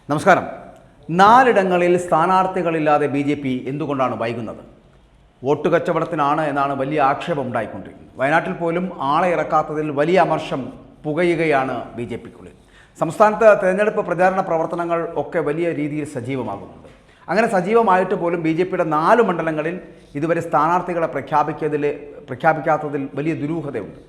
നമസ്കാരം. 4 ഇടങ്ങളിൽ സ്ഥാനാർത്ഥികളില്ലാതെ BJP എന്തുകൊണ്ടാണ് വൈകുന്നത്? വോട്ട് കച്ചവടത്തിനാണ് എന്നാണ് വലിയ ആക്ഷേപം ഉണ്ടായിക്കൊണ്ടിരിക്കുന്നത്. വയനാട്ടിൽ പോലും ആളെ ഇറക്കാത്തതിൽ വലിയ അമർഷം പുകയുകയാണ് BJPക്കുള്ളിൽ. സംസ്ഥാനത്ത് തെരഞ്ഞെടുപ്പ് പ്രചാരണ പ്രവർത്തനങ്ങൾ ഒക്കെ വലിയ രീതിയിൽ സജീവമാകുന്നുണ്ട്. അങ്ങനെ സജീവമായിട്ട് പോലും BJPയുടെ 4 മണ്ഡലങ്ങളിൽ ഇതുവരെ സ്ഥാനാർത്ഥികളെ പ്രഖ്യാപിക്കാത്തതിൽ വലിയ ദുരൂഹതയുണ്ട്.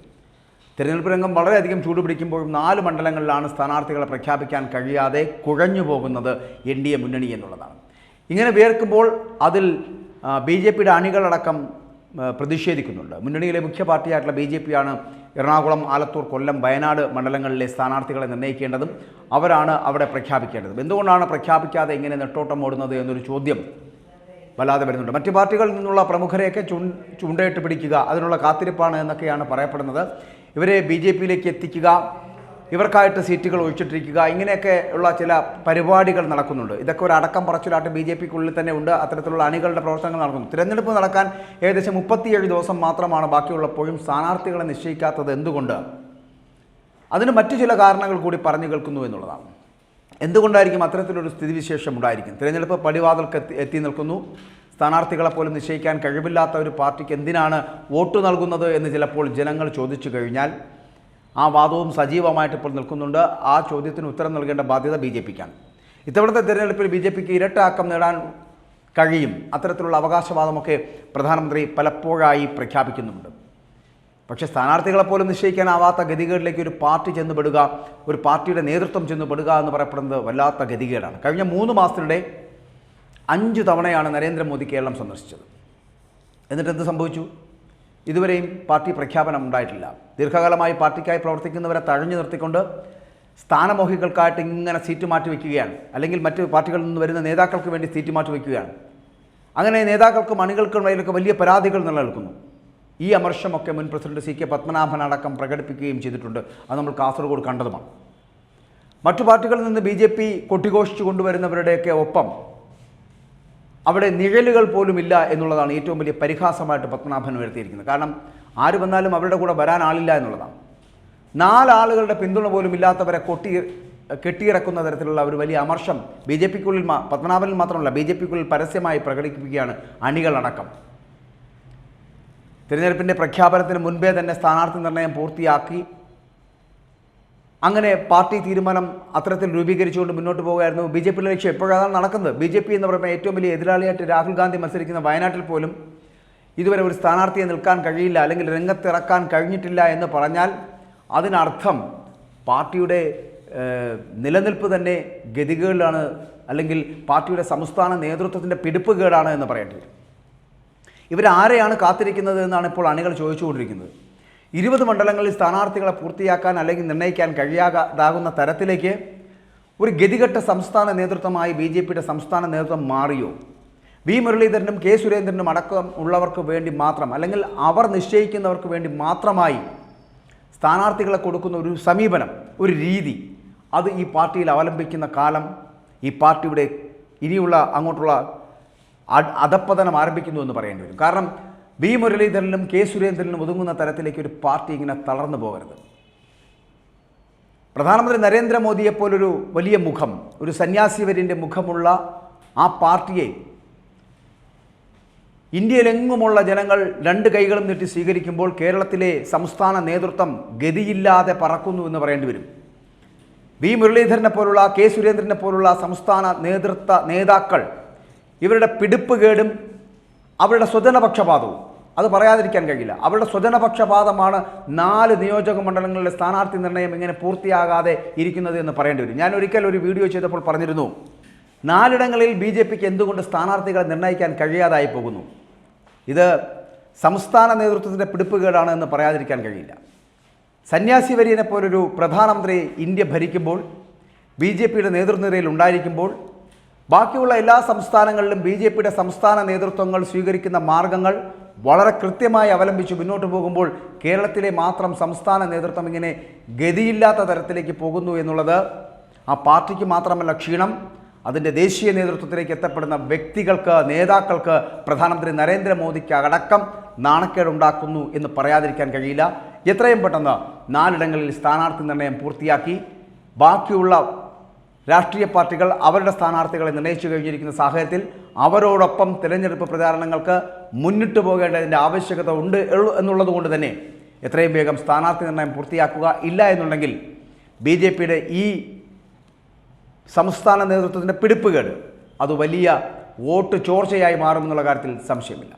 തെരഞ്ഞെടുപ്പ് രംഗം വളരെയധികം ചൂടുപിടിക്കുമ്പോഴും 4 മണ്ഡലങ്ങളിലാണ് സ്ഥാനാർത്ഥികളെ പ്രഖ്യാപിക്കാൻ കഴിയാതെ കുഴഞ്ഞു പോകുന്നത് NDA മുന്നണി എന്നുള്ളതാണ്. ഇങ്ങനെ വിയർക്കുമ്പോൾ അതിൽ BJPയുടെ അണികളടക്കം പ്രതിഷേധിക്കുന്നുണ്ട്. മുന്നണിയിലെ മുഖ്യ പാർട്ടിയായിട്ടുള്ള BJPയാണ് എറണാകുളം, ആലത്തൂർ, കൊല്ലം, വയനാട് മണ്ഡലങ്ങളിലെ സ്ഥാനാർത്ഥികളെ നിർണ്ണയിക്കേണ്ടതും അവരാണ് അവിടെ പ്രഖ്യാപിക്കേണ്ടതും. എന്തുകൊണ്ടാണ് പ്രഖ്യാപിക്കാതെ ഇങ്ങനെ നെട്ടോട്ടം ഓടുന്നത് എന്നൊരു ചോദ്യം വല്ലാതെ വരുന്നുണ്ട്. മറ്റ് പാർട്ടികളിൽ നിന്നുള്ള പ്രമുഖരെയൊക്കെ ചൂണ്ടയിട്ട് പിടിക്കുക, അതിനുള്ള കാത്തിരിപ്പാണ് എന്നൊക്കെയാണ് പറയപ്പെടുന്നത്. ഇവരെ BJPയിലേക്ക് എത്തിക്കുക, ഇവർക്കായിട്ട് സീറ്റുകൾ ഒഴിച്ചിട്ടിരിക്കുക, ഇങ്ങനെയൊക്കെ ഉള്ള ചില പരിപാടികൾ നടക്കുന്നുണ്ട്. ഇതൊക്കെ ഒരു അടക്കം പറച്ചിലായിട്ട് BJPക്കുള്ളിൽ തന്നെ ഉണ്ട്. അത്തരത്തിലുള്ള അണികളുടെ പ്രവർത്തനങ്ങൾ നടക്കുന്നു. തിരഞ്ഞെടുപ്പ് നടക്കാൻ ഏകദേശം 37 ദിവസം മാത്രമാണ് ബാക്കിയുള്ളപ്പോഴും സ്ഥാനാർത്ഥികളെ നിശ്ചയിക്കാത്തത് എന്തുകൊണ്ട്? അതിന് മറ്റു ചില കാരണങ്ങൾ കൂടി പറഞ്ഞു കേൾക്കുന്നു എന്നുള്ളതാണ്. എന്തുകൊണ്ടായിരിക്കും അത്തരത്തിലൊരു സ്ഥിതിവിശേഷം ഉണ്ടായിരിക്കും? തിരഞ്ഞെടുപ്പ് പടിവാതിൽക്ക് എത്തി നിൽക്കുന്നു. സ്ഥാനാർത്ഥികളെ പോലും നിശ്ചയിക്കാൻ കഴിവില്ലാത്ത ഒരു പാർട്ടിക്ക് എന്തിനാണ് വോട്ട് നൽകുന്നത് എന്ന് ചിലപ്പോൾ ജനങ്ങൾ ചോദിച്ചു കഴിഞ്ഞാൽ ആ വാദവും സജീവമായിട്ട് ഇപ്പോൾ നിൽക്കുന്നുണ്ട്. ആ ചോദ്യത്തിന് ഉത്തരം നൽകേണ്ട ബാധ്യത BJPക്കാണ്. ഇത്തവണത്തെ തിരഞ്ഞെടുപ്പിൽ BJPക്ക് ഇരട്ടയാക്കം നേടാൻ കഴിയും. അത്തരത്തിലുള്ള അവകാശവാദമൊക്കെ പ്രധാനമന്ത്രി പലപ്പോഴായി പ്രഖ്യാപിക്കുന്നുണ്ട്. പക്ഷേ സ്ഥാനാർത്ഥികളെപ്പോലും നിശ്ചയിക്കാനാവാത്ത ഗതികേടിലേക്ക് ഒരു പാർട്ടി ചെന്നുപെടുക, ഒരു പാർട്ടിയുടെ നേതൃത്വം ചെന്നുപെടുക എന്ന് പറയപ്പെടുന്നത് വല്ലാത്ത ഗതികേടാണ്. കഴിഞ്ഞ 3 മാസത്തിനിടെ 5 തവണയാണ് നരേന്ദ്രമോദി കേരളം സന്ദർശിച്ചത്. എന്നിട്ട് എന്ത് സംഭവിച്ചു? ഇതുവരെയും പാർട്ടി പ്രഖ്യാപനം ഉണ്ടായിട്ടില്ല. ദീർഘകാലമായി പാർട്ടിക്കായി പ്രവർത്തിക്കുന്നവരെ തഴഞ്ഞു നിർത്തിക്കൊണ്ട് സ്ഥാനമോഹികൾക്കായിട്ട് ഇങ്ങനെ സീറ്റ് മാറ്റി വയ്ക്കുകയാണ്, അല്ലെങ്കിൽ മറ്റ് പാർട്ടികളിൽ നിന്ന് വരുന്ന നേതാക്കൾക്ക് വേണ്ടി സീറ്റ് മാറ്റി വയ്ക്കുകയാണ്. അങ്ങനെ നേതാക്കൾക്കും അണികൾക്കും ഇടയിലൊക്കെ വലിയ പരാതികൾ നിലനിൽക്കുന്നു. ഈ അമർഷമൊക്കെ മുൻ പ്രസിഡന്റ് CK പത്മനാഭൻ അടക്കം പ്രകടിപ്പിക്കുകയും ചെയ്തിട്ടുണ്ട്. അത് നമ്മൾ കാസർഗോഡ് കണ്ടതുമാണ്. മറ്റു പാർട്ടികളിൽ നിന്ന് BJP കൊട്ടിഘോഷിച്ചു കൊണ്ടുവരുന്നവരുടെയൊക്കെ ഒപ്പം അവിടെ നിഴലുകൾ പോലും ഇല്ല എന്നുള്ളതാണ് ഏറ്റവും വലിയ പരിഹാസമായിട്ട് പത്മനാഭൻ ഉയർത്തിയിരിക്കുന്നത്. കാരണം ആര് വന്നാലും അവരുടെ കൂടെ വരാൻ ആളില്ല എന്നുള്ളതാണ്. 4 ആളുകളുടെ പിന്തുണ പോലും ഇല്ലാത്തവരെ കെട്ടിയിറക്കുന്ന തരത്തിലുള്ള ഒരു വലിയ അമർഷം BJPക്കുള്ളിൽ, പത്മനാഭനിൽ മാത്രമല്ല BJPക്കുള്ളിൽ പരസ്യമായി പ്രകടിപ്പിക്കുകയാണ് അണികളടക്കം. തിരഞ്ഞെടുപ്പിൻ്റെ പ്രഖ്യാപനത്തിന് മുൻപേ തന്നെ സ്ഥാനാർത്ഥി നിർണയം പൂർത്തിയാക്കി അങ്ങനെ പാർട്ടി തീരുമാനം അത്തരത്തിൽ രൂപീകരിച്ചുകൊണ്ട് മുന്നോട്ട് പോകുകയായിരുന്നു. BJPയുടെ ലക്ഷ്യം എപ്പോഴാണ് നടക്കുന്നത്? BJP എന്ന് പറയുന്ന ഏറ്റവും വലിയ എതിരാളിയായിട്ട് രാഹുൽ ഗാന്ധി മത്സരിക്കുന്ന വയനാട്ടിൽ പോലും ഇതുവരെ ഒരു സ്ഥാനാർത്ഥിയെ നിൽക്കാൻ കഴിയില്ല, അല്ലെങ്കിൽ രംഗത്തിറക്കാൻ കഴിഞ്ഞിട്ടില്ല എന്ന് പറഞ്ഞാൽ അതിനർത്ഥം പാർട്ടിയുടെ നിലനിൽപ്പ് തന്നെ ഗതികേടിലാണ്, അല്ലെങ്കിൽ പാർട്ടിയുടെ സംസ്ഥാന നേതൃത്വത്തിൻ്റെ പിടിപ്പുകേടാണ് എന്ന് പറയേണ്ടി വരും. ഇവരാരെയാണ് കാത്തിരിക്കുന്നത് എന്നാണ് ഇപ്പോൾ അണികൾ ചോദിച്ചുകൊണ്ടിരിക്കുന്നത്. 20 മണ്ഡലങ്ങളിൽ സ്ഥാനാർത്ഥികളെ പൂർത്തിയാക്കാൻ അല്ലെങ്കിൽ നിർണ്ണയിക്കാൻ കഴിയാതാകുന്ന തരത്തിലേക്ക് ഒരു ഗതികെട്ട സംസ്ഥാന നേതൃത്വമായി BJPയുടെ സംസ്ഥാന നേതൃത്വം മാറിയോ? V. മുരളീധരനും K. സുരേന്ദ്രനും അടക്കം ഉള്ളവർക്ക് വേണ്ടി മാത്രം, അല്ലെങ്കിൽ അവർ നിശ്ചയിക്കുന്നവർക്ക് വേണ്ടി മാത്രമായി സ്ഥാനാർത്ഥികളെ കൊടുക്കുന്ന ഒരു സമീപനം, ഒരു രീതി, അത് ഈ പാർട്ടിയിൽ അവലംബിക്കുന്ന കാലം ഈ പാർട്ടിയുടെ ഇനിയുള്ള അങ്ങോട്ടുള്ള അധപ്പതനം ആരംഭിക്കുന്നു എന്ന് പറയേണ്ടി വരും. കാരണം V. മുരളീധരനും K. സുരേന്ദ്രനും ഒതുങ്ങുന്ന തരത്തിലേക്ക് ഒരു പാർട്ടി ഇങ്ങനെ തളർന്നു പോകരുത്. പ്രധാനമന്ത്രി നരേന്ദ്രമോദിയെപ്പോലൊരു വലിയ മുഖം, ഒരു സന്യാസിവര്യൻ്റെ മുഖമുള്ള ആ പാർട്ടിയെ ഇന്ത്യയിലെങ്ങുമുള്ള ജനങ്ങൾ 2 കൈകളും നീട്ടി സ്വീകരിക്കുമ്പോൾ കേരളത്തിലെ സംസ്ഥാന നേതൃത്വം ഗതിയില്ലാതെ പറക്കുന്നു എന്ന് പറയേണ്ടി വരും. V. മുരളീധരനെ പോലുള്ള, K. സുരേന്ദ്രനെ പോലുള്ള സംസ്ഥാന നേതാക്കൾ ഇവരുടെ പിടിപ്പുകേടും അവരുടെ സ്വജനപക്ഷപാതവും അത് പറയാതിരിക്കാൻ കഴിയില്ല. അവരുടെ സ്വജനപക്ഷപാതമാണ് 4 നിയോജക മണ്ഡലങ്ങളിലെ സ്ഥാനാർത്ഥി നിർണ്ണയം ഇങ്ങനെ പൂർത്തിയാകാതെ ഇരിക്കുന്നത് എന്ന് പറയേണ്ടി വരും. ഞാൻ ഒരിക്കൽ ഒരു വീഡിയോ ചെയ്തപ്പോൾ പറഞ്ഞിരുന്നു, 4 ഇടങ്ങളിൽ BJPക്ക് എന്തുകൊണ്ട് സ്ഥാനാർത്ഥികളെ നിർണ്ണയിക്കാൻ കഴിയാതായി പോകുന്നു. ഇത് സംസ്ഥാന നേതൃത്വത്തിൻ്റെ പിടിപ്പുകേടാണ് എന്ന് പറയാതിരിക്കാൻ കഴിയില്ല. സന്യാസി വര്യനെ പോലൊരു പ്രധാനമന്ത്രി ഇന്ത്യ ഭരിക്കുമ്പോൾ, BJPയുടെ നേതൃനിരയിൽ ഉണ്ടായിരിക്കുമ്പോൾ, ബാക്കിയുള്ള എല്ലാ സംസ്ഥാനങ്ങളിലും BJPയുടെ സംസ്ഥാന നേതൃത്വങ്ങൾ സ്വീകരിക്കുന്ന മാർഗങ്ങൾ വളരെ കൃത്യമായി അവലംബിച്ച് മുന്നോട്ട് പോകുമ്പോൾ കേരളത്തിലെ മാത്രം സംസ്ഥാന നേതൃത്വം ഇങ്ങനെ ഗതിയില്ലാത്ത തരത്തിലേക്ക് പോകുന്നു എന്നുള്ളത് ആ പാർട്ടിക്ക് മാത്രമല്ല ക്ഷീണം, അതിൻ്റെ ദേശീയ നേതൃത്വത്തിലേക്ക് എത്തപ്പെടുന്ന വ്യക്തികൾക്ക്, നേതാക്കൾക്ക്, പ്രധാനമന്ത്രി നരേന്ദ്രമോദിക്ക് അടക്കം നാണക്കേടുണ്ടാക്കുന്നു എന്ന് പറയാതിരിക്കാൻ കഴിയില്ല. എത്രയും പെട്ടെന്ന് 4 ഇടങ്ങളിൽ സ്ഥാനാർത്ഥി നിർണയം പൂർത്തിയാക്കി ബാക്കിയുള്ള രാഷ്ട്രീയ പാർട്ടികൾ അവരുടെ സ്ഥാനാർത്ഥികളെ നിർണ്ണയിച്ചു കഴിഞ്ഞിരിക്കുന്ന സാഹചര്യത്തിൽ അവരോടൊപ്പം തിരഞ്ഞെടുപ്പ് പ്രചാരണങ്ങൾക്ക് മുന്നിട്ട് പോകേണ്ടതിൻ്റെ ആവശ്യകത ഉണ്ട് എന്നുള്ളതുകൊണ്ട് തന്നെ എത്രയും വേഗം സ്ഥാനാർത്ഥി നിർണ്ണയം പൂർത്തിയാക്കുക. ഇല്ല എന്നുണ്ടെങ്കിൽ BJPയുടെ ഈ സംസ്ഥാന നേതൃത്വത്തിൻ്റെ പിടിപ്പുകേട് അത് വലിയ വോട്ട് ചോർച്ചയായി മാറുമെന്നുള്ള കാര്യത്തിൽ സംശയമില്ല.